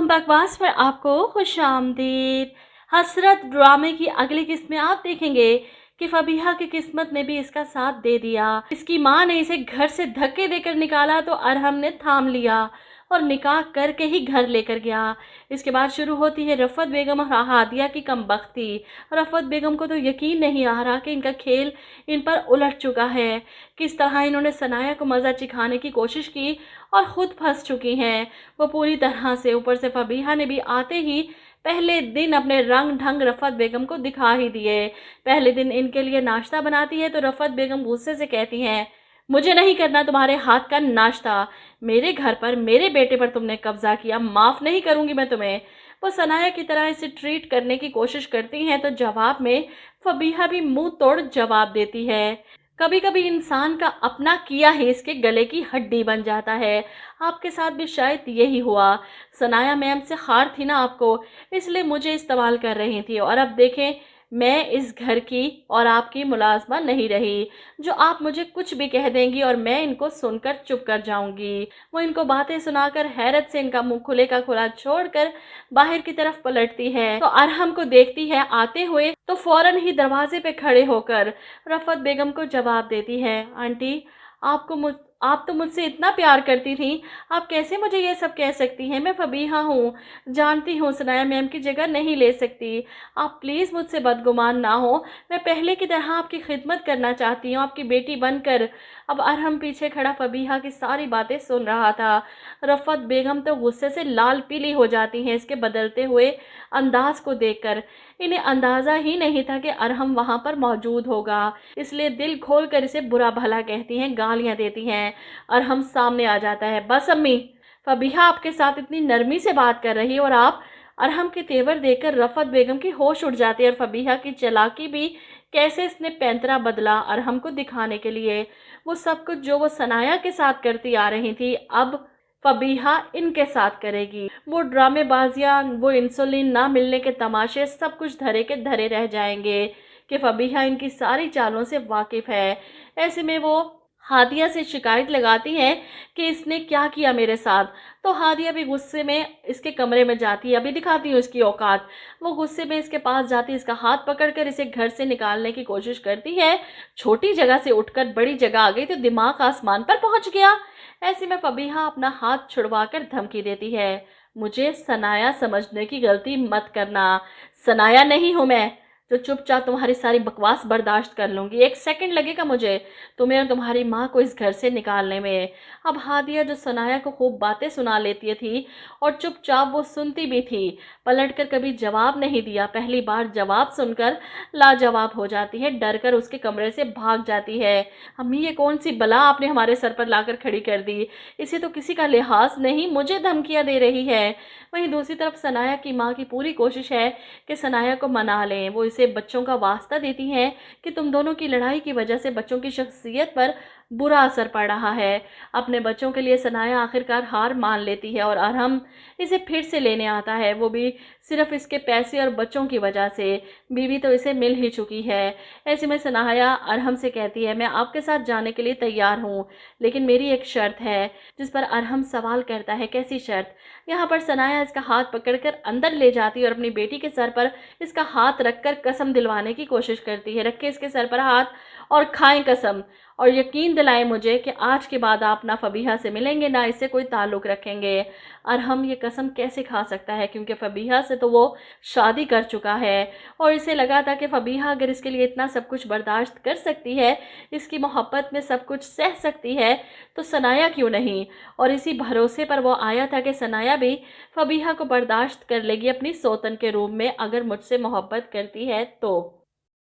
बकवास पर आपको खुशामदीद। हसरत ड्रामे की अगली किस्त में आप देखेंगे कि फबीहा की किस्मत ने भी इसका साथ दे दिया। इसकी माँ ने इसे घर से धक्के देकर निकाला तो अरहम ने थाम लिया और निकाह करके ही घर लेकर गया। इसके बाद शुरू होती है रफ़त बेगम और हादिया की कमबख्ती। रफ़त बेगम को तो यकीन नहीं आ रहा कि इनका खेल इन पर उलट चुका है। किस तरह इन्होंने सनाया को मज़ा चिखाने की कोशिश की और ख़ुद फंस चुकी हैं वो पूरी तरह से। ऊपर से फबीहा ने भी आते ही पहले दिन अपने रंग ढंग रफ़त बेगम को दिखा ही दिए। पहले दिन इनके लिए नाश्ता बनाती है तो रफ़त बेगम गुस्से से कहती हैं, मुझे नहीं करना तुम्हारे हाथ का नाश्ता। मेरे घर पर मेरे बेटे पर तुमने कब्जा किया, माफ़ नहीं करूंगी मैं तुम्हें। वो सनाया की तरह इसे ट्रीट करने की कोशिश करती हैं तो जवाब में फबीहा भी मुंह तोड़ जवाब देती है। कभी कभी इंसान का अपना किया ही इसके गले की हड्डी बन जाता है। आपके साथ भी शायद यही हुआ। सनाया मैम से खार थी ना आपको, इसलिए मुझे इस्तेमाल कर रही थी और अब देखें मैं इस घर की और आपकी मुलाजमा नहीं रही। जो आप मुझे कुछ भी कह देंगी और मैं इनको सुनकर चुप कर जाऊंगी। वो इनको बातें सुनाकर हैरत से इनका मुंह खुले का खुला छोड़कर बाहर की तरफ पलटती है तो अरहम को देखती है आते हुए तो फौरन ही दरवाजे पे खड़े होकर रफ़त बेगम को जवाब देती है, आंटी आप तो मुझसे इतना प्यार करती थी, आप कैसे मुझे ये सब कह सकती हैं। मैं फबीहा हूँ, जानती हूँ सनाया मैम की जगह नहीं ले सकती। आप प्लीज़ मुझसे बदगुमान ना हो। मैं पहले की तरह आपकी खिदमत करना चाहती हूँ, आपकी बेटी बनकर। अब अरहम पीछे खड़ा फबीहा की सारी बातें सुन रहा था। रफ़त बेगम तो गुस्से से लाल पीली हो जाती हैं इसके बदलते हुए अंदाज को देखकर। इन्हें अंदाज़ा ही नहीं था कि अरहम वहाँ पर मौजूद होगा, इसलिए दिल खोल कर इसे बुरा भला कहती हैं, गालियाँ देती हैं। अरहम सामने आ जाता है, बस अम्मी, फबीहा आपके साथ इतनी नरमी से बात कर रही है और आप। अरहम के तेवर देखकर रफ़त बेगम की होश उड़ जाती है और फबीहा की चालाकी भी कैसे इसने पैंतरा बदला अरहम को दिखाने के लिए। वो सब कुछ जो वो सनाया के साथ करती आ रही थी अब फबीहा इनके साथ करेगी। वो ड्रामेबाजियाँ, वो इंसुलिन ना मिलने के तमाशे, सब कुछ धरे के धरे रह जाएंगे कि फबीहा इनकी सारी चालों से वाकिफ़ है। ऐसे में वो हादिया से शिकायत लगाती हैं कि इसने क्या किया मेरे साथ। तो हादिया भी गुस्से में इसके कमरे में जाती है, अभी दिखाती हूँ इसकी औकात। वो गुस्से में इसके पास जाती है, इसका हाथ पकड़कर इसे घर से निकालने की कोशिश करती है। छोटी जगह से उठकर बड़ी जगह आ गई तो दिमाग आसमान पर पहुंच गया। ऐसे में फबीहा अपना हाथ छुड़वाकर धमकी देती है, मुझे सनाया समझने की गलती मत करना। सनाया नहीं हूँ मैं जो चुपचाप तुम्हारी सारी बकवास बर्दाश्त कर लूंगी। एक सेकंड लगेगा मुझे तुम्हें और तुम्हारी माँ को इस घर से निकालने में। अब हादिया जो सनाया को खूब बातें सुना लेती थी और चुपचाप वो सुनती भी थी, पलटकर कभी जवाब नहीं दिया। पहली बार जवाब सुनकर लाजवाब हो जाती है, डर कर उसके कमरे से भाग जाती है। अम्मी ये कौन सी बला आपने हमारे सर पर लाकर खड़ी कर दी, इसे तो किसी का लिहाज नहीं, मुझे धमकियाँ दे रही है। वहीं दूसरी तरफ सनाया की माँ की पूरी कोशिश है कि सनाया को मना लें। वो इसे बच्चों का वास्ता देती हैं कि तुम दोनों की लड़ाई की वजह से बच्चों की शख्सियत पर बुरा असर पड़ रहा है। अपने बच्चों के लिए सनाया आखिरकार हार मान लेती है और अरहम इसे फिर से लेने आता है, वो भी सिर्फ इसके पैसे और बच्चों की वजह से। बीवी तो इसे मिल ही चुकी है। ऐसे में सनाया अरहम से कहती है, मैं आपके साथ जाने के लिए तैयार हूँ, लेकिन मेरी एक शर्त है। जिस पर अरहम सवाल करता है, कैसी शर्त। यहाँ पर सनाया इसका हाथ पकड़कर अंदर ले जाती है और अपनी बेटी के सर पर इसका हाथ रखकर कसम दिलवाने की कोशिश करती है, रखे इसके सर पर हाथ और खाएं कसम और यकीन दिलाएं मुझे कि आज के बाद आप ना फबीहा से मिलेंगे ना इससे कोई ताल्लुक़ रखेंगे। अरहम ये कसम कैसे खा सकता है, क्योंकि फबीहा से तो वो शादी कर चुका है और इसे लगा था कि फबीहा अगर इसके लिए इतना सब कुछ बर्दाश्त कर सकती है, इसकी मोहब्बत में सब कुछ सह सकती है, तो सनाया क्यों नहीं। और इसी भरोसे पर वो आया था कि सनाया भी फबीहा को बर्दाश्त कर लेगी अपनी सौतन के रूप में, अगर मुझसे मोहब्बत करती है तो।